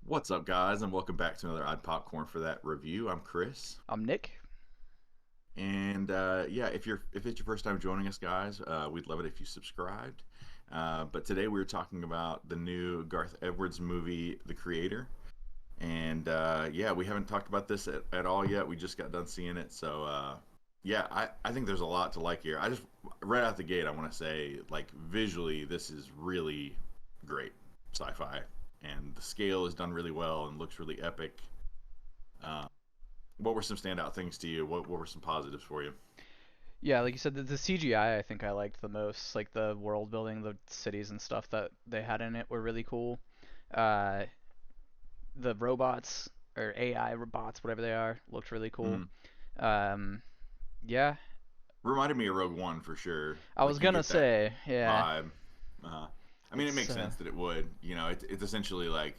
What's up, guys, and welcome back to another Odd Popcorn for that review. I'm Chris, I'm Nick. and yeah, if it's your first time joining us, guys, we'd love it if you subscribed. But today we're talking about the new Garth Edwards movie, The Creator, and yeah, we haven't talked about this at all yet. We just got done seeing it, so yeah, I think there's a lot to like here. I just right out the gate, I want to say, like visually, this is really great sci-fi, and the scale is done really well and looks really epic. Uh, what were some standout things to you? What were some positives for you? Yeah, like you said, the CGI I think I liked the most. Like the world building, the cities and stuff that they had in it were really cool. Uh, the robots or AI robots, whatever they are, looked really cool. Mm. Um, yeah, Reminded me of Rogue One for sure. I was Like you gonna get that say, yeah, vibe. I mean, it it's makes sense that it would. It's essentially like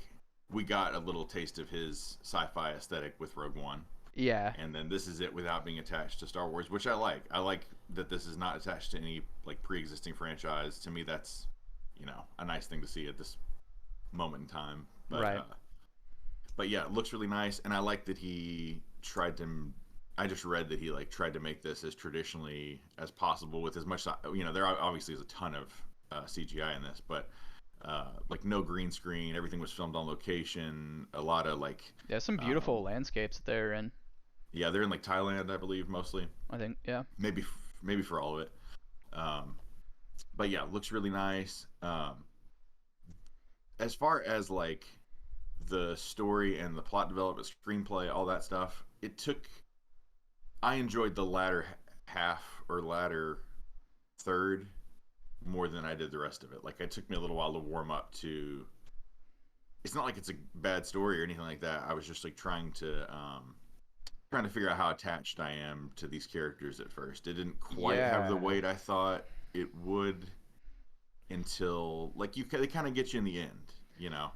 we got a little taste of his sci-fi aesthetic with Rogue One, yeah, and then this is it without being attached to Star Wars, which I like. I like that this is not attached to any like pre-existing franchise. To me, that's a nice thing to see at this moment in time. right. But yeah, it looks really nice, and I like that he tried to. I just read that he like tried to make this as traditionally as possible with as much. There obviously is a ton of CGI in this, but like no green screen. Everything was filmed on location. A lot of like, There's some um, beautiful landscapes there, and yeah, they're in like Thailand, I believe, mostly. I think yeah, Maybe maybe for all of it. Um, but yeah, looks really nice. As far as like the story and the plot development, screenplay, all that stuff, it took I enjoyed the latter half or latter third more than I did the rest of it. Like it took me a little while to warm up to. It's not like it's a bad story or anything like that. I was just like trying to figure out how attached I am to these characters at first. It didn't quite have the yeah, weight I thought it would until like they kind of get you in the end,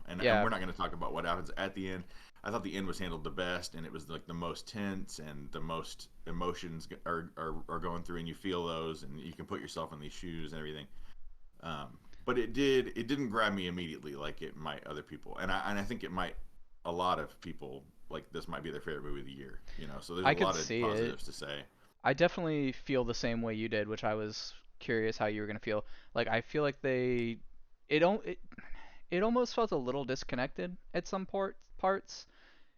and yeah. we're not going to talk about what happens at the end. I thought the end was handled the best, and it was like the most tense and the most emotions are going through, and you feel those, and you can put yourself in these shoes and everything. But it didn't grab me immediately like it might other people, and I think it might a lot of people like this might be their favorite movie of the year. So there's a I could lot of see it. positives to say. I definitely feel the same way you did, which I was curious how you were gonna feel. Like I feel like it don't it, it almost felt a little disconnected at some parts.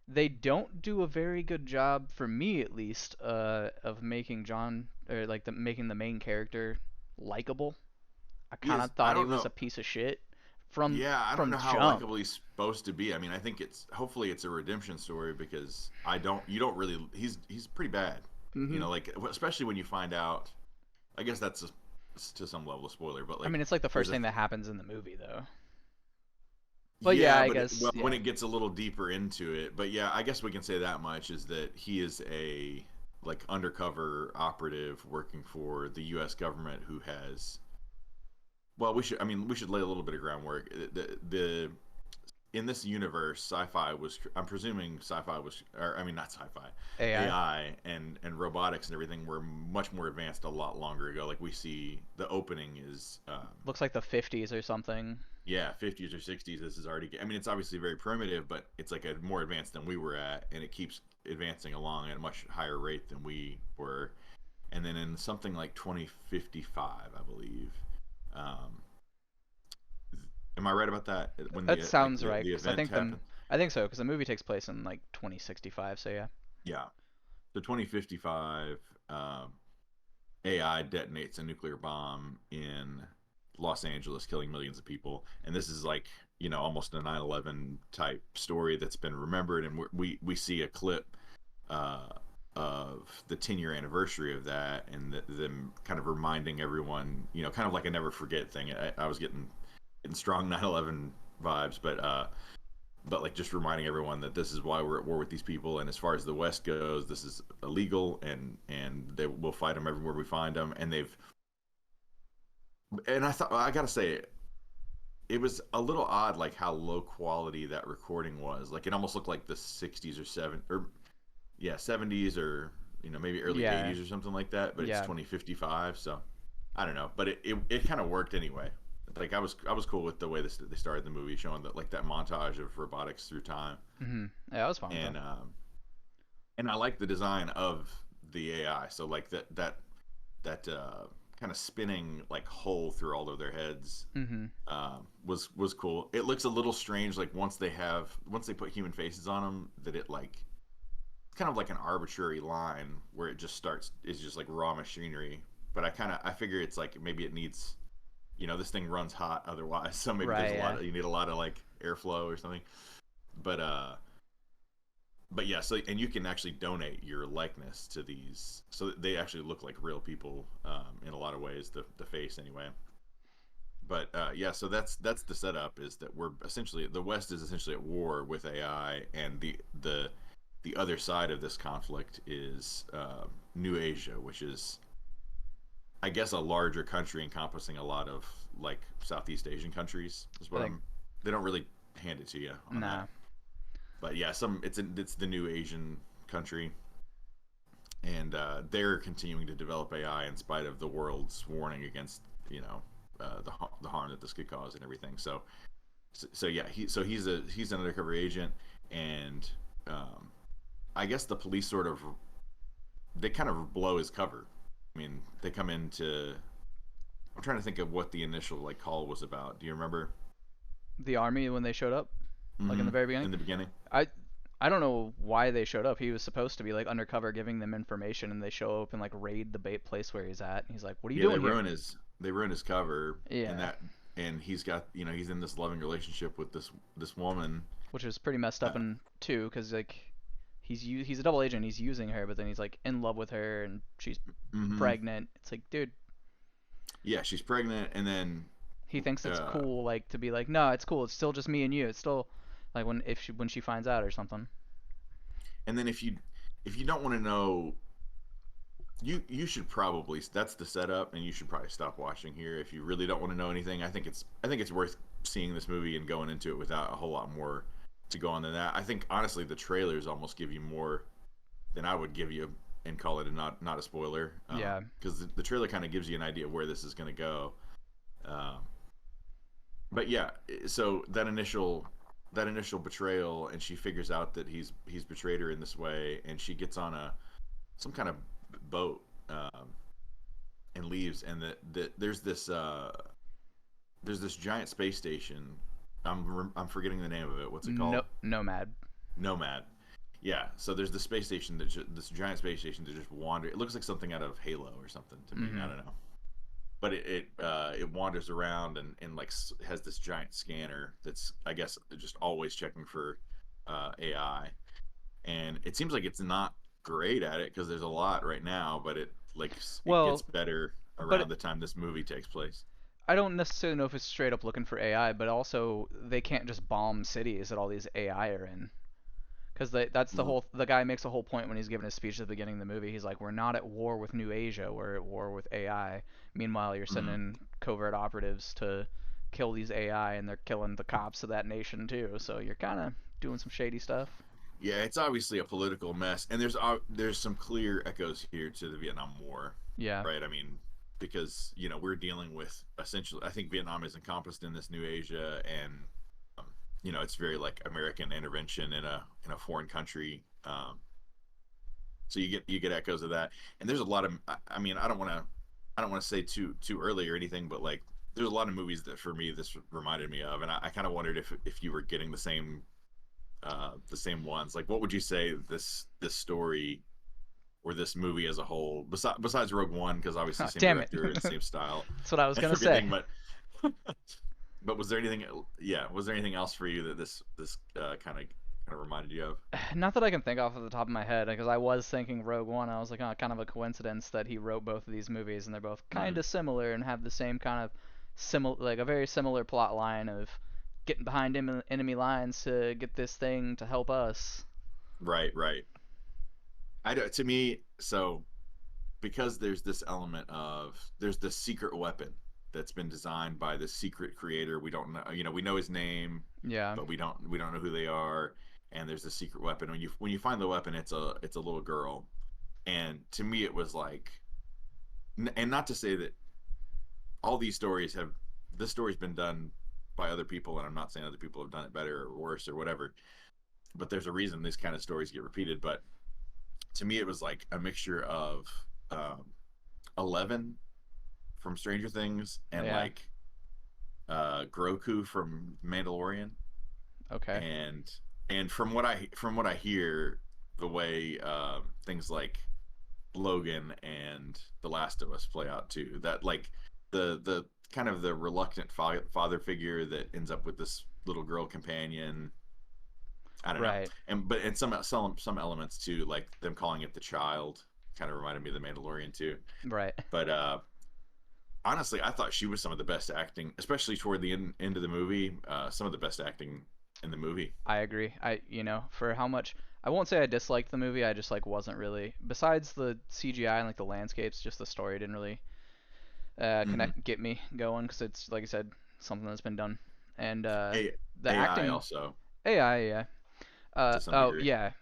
They don't do a very good job, for me at least, of making John or like making the main character likable. I He kind is. of I thought he don't was know. a piece of shit from Yeah, I don't from know how jump. likable he's supposed to be. I mean, I think it's hopefully it's a redemption story because I don't you don't really he's pretty bad. Hmm. Like especially when you find out. I guess that's to some level a spoiler, but I like mean, it's like the there's first a thing that happens in the movie, though. But yeah, yeah, I but guess well, when yeah, it gets a little deeper into it, but yeah, I guess we can say that much is that he is a like undercover operative working for the U.S. government who has. Well, we should lay a little bit of groundwork. The in this universe, sci-fi was. I'm presuming sci-fi was, or I mean, not sci-fi, AI. AI and robotics and everything were much more advanced a lot longer ago. Like we see, the opening is, Looks like the 50s or something. yeah, 50s or 60s. This is already. I mean, it's obviously very primitive, but it's like a more advanced than we were at, and it keeps advancing along at a much higher rate than we were. And then in something like 2055, I believe. Um, am I right about that? When That the like sounds right, the because I event think happened? I think so, because the movie takes place in like 2065. So yeah. Yeah. So 2055, AI detonates a nuclear bomb in Los Angeles, killing millions of people. And this is like, almost a 9/11 type story that's been remembered. And we see a clip uh, of the 10-year anniversary of that and them kind of reminding everyone, kind of like a never forget thing. I was getting strong 9/11 vibes, but like just reminding everyone that this is why we're at war with these people, and as far as the West goes, this is illegal, and they will fight them everywhere we find them. And I thought, I gotta say, it was a little odd like how low quality that recording was. Like it almost looked like the 60s or 7 or yeah 70s, or maybe early Yeah, 80s or something like that, but it's yeah. 2055, so I don't know, but it kind of worked anyway. like I was cool with the way this they started the movie, showing that like that montage of robotics through time, Yeah, I was fine with that. and and I like the design of the AI. So like that kind of spinning like hole through all of their heads hmm was cool. It looks a little strange like once they put human faces on them that it like kind of like an arbitrary line where it just starts is just like raw machinery. But I figure it's like maybe it needs, this thing runs hot otherwise, so maybe there's Right. a Yeah. lot of, you need a lot of like airflow or something. But yeah, so and you can actually donate your likeness to these, so they actually look like real people in a lot of ways, the face anyway. But yeah, so that's the setup, is that we're essentially the West is essentially at war with AI, and the other side of this conflict is New Asia, which is, I guess, a larger country encompassing a lot of like Southeast Asian countries. Is I what think I'm. They don't really hand it to you on that, nah. but yeah, it's the New Asian country, and they're continuing to develop AI in spite of the world's warning against the harm that this could cause and everything. So yeah, he's an undercover agent, and I guess the police sort of they kind of blow his cover. I mean, they come into. I'm trying to think of what the initial like call was about. Do you remember? The army when they showed up, like in Mm-hmm. the very beginning. In the beginning. I I don't know why they showed up. He was supposed to be like undercover giving them information, and they show up and like raid the bait place where he's at. And he's like, "What are you Yeah, doing here?" they ruin his cover, and Yeah, that and he's got he's in this loving relationship with this woman. which is pretty messed up Uh, in too, because like he's a double agent. He's using her, but then he's like in love with her, and she's mm-hmm. pregnant. It's like, dude, Yeah, she's pregnant, and then he thinks it's uh, cool, like to be like, no, it's cool. It's still just me and you. It's still like when she finds out or something. if you don't want to know, you should probably, that's the setup, and you should probably stop watching here if you really don't want to know anything. I think it's worth seeing this movie and going into it without a whole lot more to go on than that. I think honestly the trailers almost give you more than I would give you and call it a not a spoiler, Yeah. because the trailer kind of gives you an idea of where this is going to go. Um, but yeah, so that initial betrayal, and she figures out that he's betrayed her in this way, and she gets on a some kind of boat, and leaves, and there's this giant space station. I'm forgetting the name of it. What's it No, called? nomad. Nomad. Yeah. So there's the space station this giant space station that just wander. It looks like something out of Halo or something to me. I hmm don't know. But it wanders around, and like has this giant scanner that's, I guess, just always checking for AI, and it seems like it's not great at it because there's a lot right now, but it gets Well, better but around the time this movie takes place. I don't necessarily know if it's straight up looking for AI, but also they can't just bomb cities that all these AI are in. Because that's the guy makes a whole point when he's giving his speech at the beginning of the movie. He's like, we're not at war with New Asia, we're at war with AI. Meanwhile, you're Mm-hmm. sending covert operatives to kill these AI, and they're killing the cops of that nation too. So you're kind of doing some shady stuff. Yeah, it's obviously a political mess, and there's some clear echoes here to the Vietnam War, Yeah. right? I mean, because we're dealing with essentially, I think Vietnam is encompassed in this New Asia, and um, it's very like American intervention in a foreign country. So you get echoes of that, and there's a lot of. I mean, I don't want to say too early or anything, but like there's a lot of movies that for me this reminded me of, and I kind of wondered if you were getting the same ones. Like, what would you say this story or this movie as a whole, besides Rogue One, because obviously same Damn it. director and same style That's what I was and gonna say. everything, but was there anything? Yeah, was there anything else for you that this kind of reminded you of? Not that I can think off of the top of my head, because I was thinking Rogue One. I was like, oh, kind of a coincidence that he wrote both of these movies, and they're both kind Mm-hmm. of similar and have the same kind of similar, like a very similar plot line of getting behind enemy lines to get this thing to help us. Right, right. To me, so because there's this secret weapon that's been designed by this secret creator. We don't know, we know his name, Yeah. but we don't know who they are. And there's this secret weapon. When you find the weapon, it's a little girl. And to me, it was like, and not to say that all these stories have this story's been done by other people, and I'm not saying other people have done it better or worse or whatever, but there's a reason these kind of stories get repeated. But to me, it was like a mixture of um, 11 from Stranger Things and Yeah. like Groku from Mandalorian, Okay. and from what I hear, the way things like Logan and The Last of Us play out too. That like the kind of the reluctant father figure that ends up with this little girl companion. I don't know, Right. and some elements too, like them calling it the child, kind of reminded me of The Mandalorian too. Right. But honestly, I thought she was some of the best acting, especially toward the end of the movie. Some of the best acting in the movie. I agree. For how much I won't say I disliked the movie, I just like wasn't really besides the CGI and like the landscapes, just the story didn't really Mm-hmm. connect get me going cuz it's like I said something that's been done. And A- the AI acting also AI, yeah. to some Oh degree. yeah.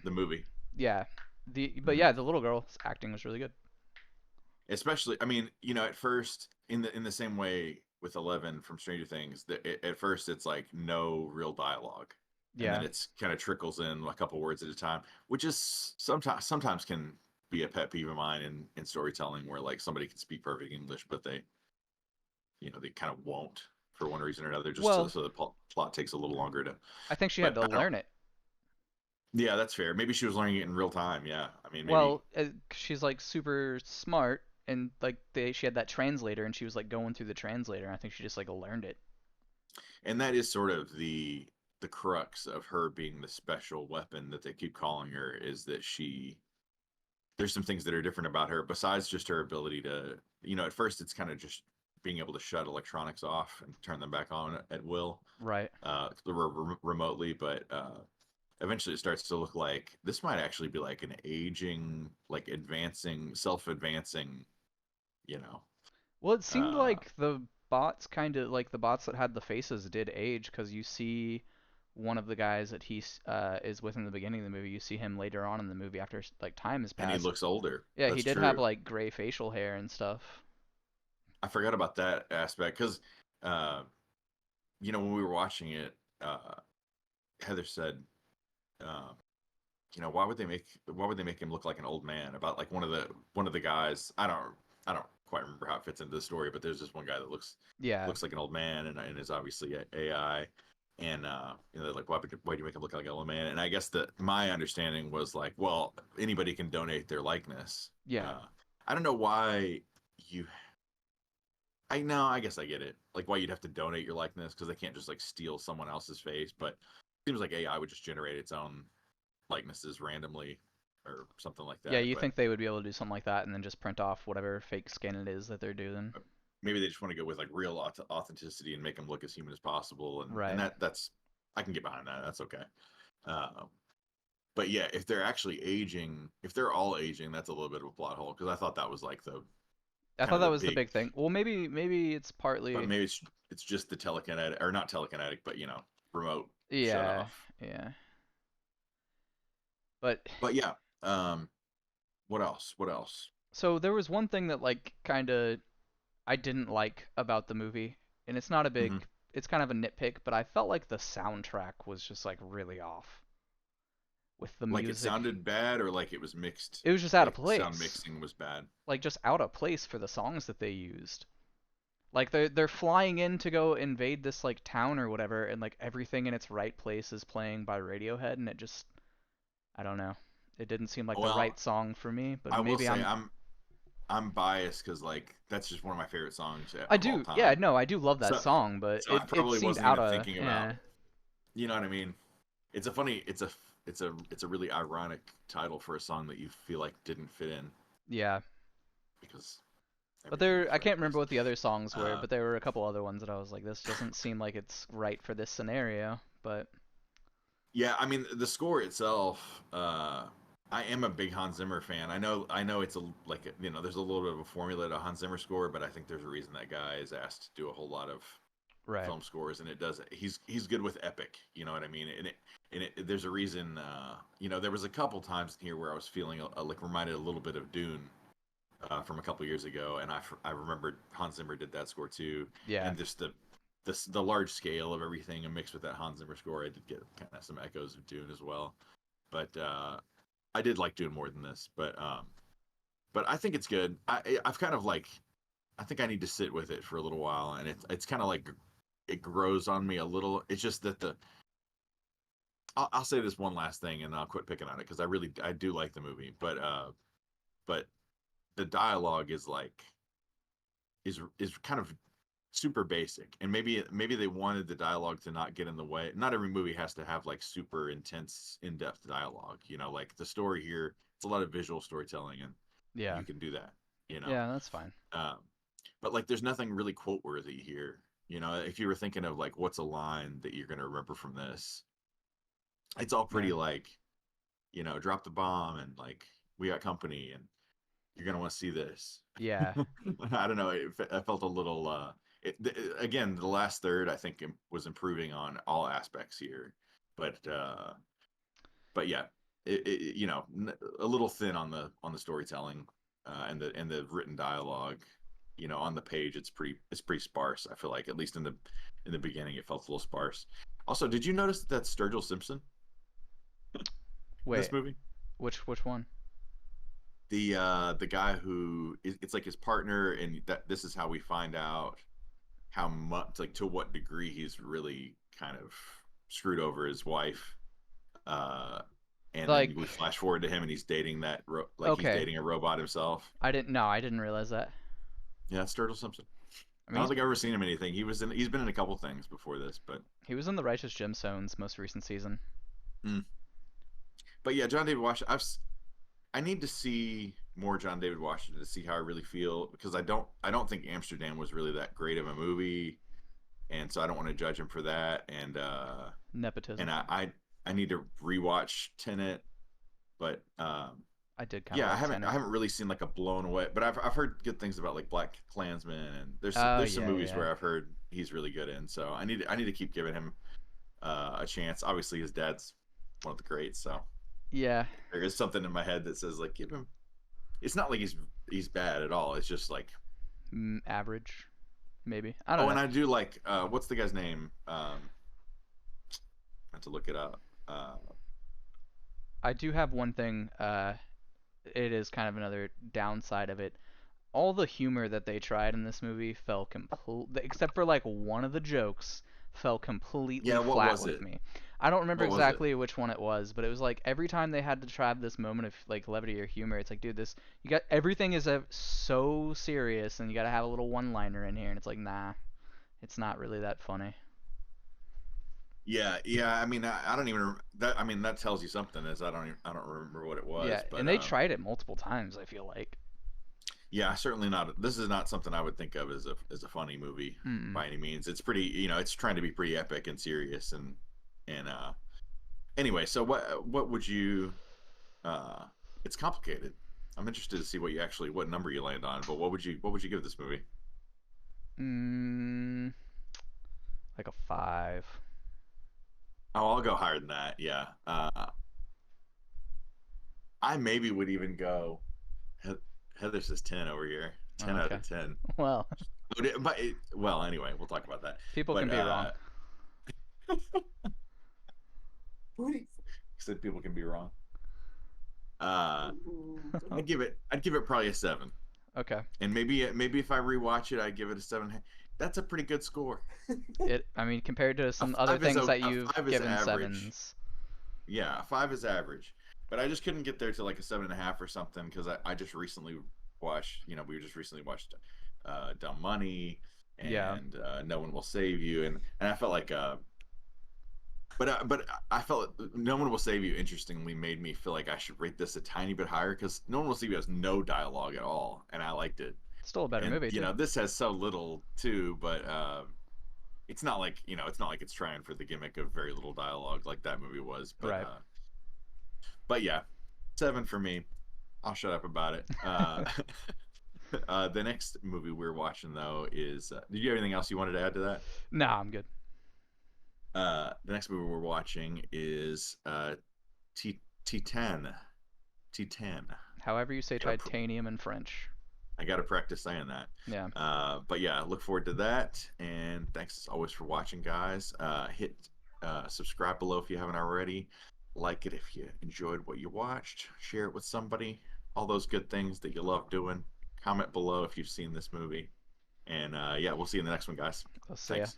The movie. Yeah. But Mm-hmm. yeah, the little girl's acting was really good. Especially, I mean, at first, in the same way with 11 from Stranger Things, at first it's like no real dialogue, and then Yeah. it's kind of trickles in a couple words at a time, which is sometimes can be a pet peeve of mine in storytelling, where like somebody can speak perfect English, but they kind of won't for one reason or another, just Well, so the plot takes a little longer to. I think she had But to I don't. learn it. Yeah, that's fair. Maybe she was learning it in real time. Yeah, I mean, maybe. Well, she's like super smart, and like she had that translator, and she was like going through the translator. And I think she just like learned it. And that is sort of the crux of her being the special weapon that they keep calling her, is that there's some things that are different about her besides just her ability to, at first it's kind of just being able to shut electronics off and turn them back on at will, Right. remotely, but eventually it starts to look like this might actually be like an aging, like advancing, self-advancing, you know Well, it seemed uh like the bots kind of like the bots that had the faces did age because you see one of the guys that he is with in the beginning of the movie. You see him later on in the movie after like time has and he passed. looks older. Yeah, he That's did have true. like gray facial hair and stuff. I forgot about that aspect because uh when we were watching it, uh, Heather said, uh, why would they make him look like an old man? About like one of the guys. I don't quite remember how it fits into the story, but there's this one guy that Yeah. looks like an old man and is obviously AI. And they're like, why do you make him look like an old man? And I guess that my understanding was like, well, anybody can donate their likeness. Yeah. Uh, I don't know why you I know, I guess I get it. Like why you'd have to donate your likeness because they can't just like steal someone else's face, but it seems like AI would just generate its own likenesses randomly or something like Yeah, that. you But think they would be able to do something like that and then just print off whatever fake skin it is that they're doing. maybe they just want to go with like real authenticity and make them look as human as possible, and Right. that's I can get behind that. That's okay. Uh, but yeah, if they're actually aging, if they're all aging, that's a little bit of a plot hole because I thought that was like the I kind thought of that the was the big, big thing. Well, maybe it's but partly maybe it's just the telekinetic or not telekinetic, but remote shut yeah, off. yeah. But But yeah, um, what else? What else? so there was one thing that like kind of I didn't like about the movie, and it's not a Hmm. big it's kind of a nitpick, but I felt like the soundtrack was just like really off with the Like it music. sounded bad, or like it was mixed. It was just out of Like the sound place. mixing was bad. Like just out of place for the songs that they used. Like they're flying in to go invade this like town or whatever, and like everything in its right place is playing by Radiohead, and it just I don't know. It didn't seem like the Well, right song for me, but I will maybe say I'm I'm biased because like that's just one of my favorite songs I of all do yeah time. no I do love that So song, but so I it probably seemed wasn't out even of thinking about. yeah You know what I mean? It's a really ironic title for a song that you feel like didn't fit in yeah. because But everything in there its I right can't remember place. what the other songs were, Uh, but there were a couple other ones that I was like, this doesn't seem like it's right for this scenario. But Yeah, I mean the score itself. I am a big Hans Zimmer fan. I know it's there's a little bit of a formula to Hans Zimmer score, but I think there's a reason that guy is asked to do a whole lot of right film scores, and it does. He's good with epic. You know what I mean? There's a reason. There was a couple times in here where I was feeling like reminded a little bit of Dune, from a couple years ago, and I remember Hans Zimmer did that score too, Yeah. and just the large scale of everything, and mixed with that Hans Zimmer score, I did get kind of some echoes of Dune as well. But I did like Dune more than this, but I think it's good. I've kind of like I think I need to sit with it for a little while, and it's kind of like it grows on me a little. It's just that I'll say this one last thing, and I'll quit picking on it because I do like the movie, but the dialogue is kind of super basic, and maybe they wanted the dialogue to not get in the way. Not every movie has to have like super intense, in-depth dialogue. Like the story here, it's a lot of visual storytelling, and Yeah. you can do that. You know, Yeah, that's fine. um, but like there's nothing really quote worthy here. If you were thinking of like what's a line that you're gonna remember from this, it's all Yeah. pretty like drop the bomb and like we got company and you're gonna want to see this. Yeah. I don't know. I felt a little. Again, the last third I think was improving on all aspects here, but yeah, a little thin on the storytelling and the written dialogue. On the page, it's pretty sparse. I feel like at least in the beginning, it felt a little sparse. Also, did you notice that that's Sturgill Simpson in this Wait. movie? Which one? The guy who it's like his partner, and that this is how we find out how much, like, to what degree he's really kind of screwed over his wife. Uh, and then Like, we flash forward to him, and he's dating like he's okay. dating a robot himself. I didn't realize that. Yeah, that's Sturgill Simpson. I I mean, don't think I've ever seen him in anything. He's been in a couple things before this, he was in the Righteous Gemstones most recent season. mm. But yeah, John David Washington. I need to see more John David Washington to see how I really feel, because I don't think Amsterdam was really that great of a movie, and so I don't want to judge him for that. And Nepotism. I need to rewatch Tenet, but I did kind of yeah, I like haven't I Tenet. haven't really seen like a blown away, but I've heard good things about like Black Klansman, and Oh there's some yeah, movies yeah, where I've heard he's really good in, so I need to keep giving him a chance. Obviously, his dad's one of the greats, so yeah. there is something in my head that says like give him. It's not like he's bad at all. It's just like Average, maybe. I don't oh, know. and I do like what's the guy's name? I have to look it up. I do have one thing. It is kind of another downside of it. All the humor that they tried in this movie fell except for like one of the jokes, fell completely Yeah, what flat was with it? me. I don't remember What was it? exactly which one it was, but it was like every time they had to try this moment of like levity or humor, it's like, dude, this you got everything is so serious, and you got to have a little one-liner in here, and it's like, nah, it's not really that funny. Yeah, yeah. I mean, I don't even that. I mean, that tells you something. Is I don't remember what it Yeah, was, and but they tried it multiple times, I feel like. yeah, certainly not. This is not something I would think of as a funny movie Mm-mm. by any means. It's pretty, it's trying to be pretty epic and serious, and anyway. So what would you? Uh, it's complicated. I'm interested to see what number you land on. But what would you give this movie? Mm, like a 5. Oh, I'll go higher than that. Yeah. I maybe would even go. Heather says 10 over here. 10 out Okay. of 10. Well, Well, anyway, we'll talk about that. people can But be wrong. he said people can be wrong. Uh, I'd give it probably a 7. Okay. And maybe if I rewatch it, I'd give it a 7. That's a pretty good score. I mean, compared to A some other five is things that a you've 5 is given average. sevens. Yeah, a 5 is average. But I just couldn't get there to like a 7.5 or something, because I just recently watched. We just recently watched Dumb Money Yeah, and No One Will Save You, and I felt like but I felt No One Will Save You interestingly made me feel like I should rate this a tiny bit higher, because No One Will Save You has no dialogue at all, and I liked it. still a better And movie too. this has so little too, but it's not like it's trying for the gimmick of very little dialogue like that movie was. Right. But yeah, 7 for me. I'll shut up about it. The next movie we're watching though is. Did you have anything else you wanted to add to that? Nah, I'm good. The next movie we're watching is T Titan. Titan. However you say Yeah, titanium in French. I got to practice saying that. Yeah. But yeah, look forward to that. And thanks as always for watching, guys. Hit subscribe below if you haven't already. Like it if you enjoyed what you watched. Share it with somebody. All those good things that you love doing. Comment below if you've seen this movie. And yeah, we'll see you in the next one, guys. I'll see ya. Thanks.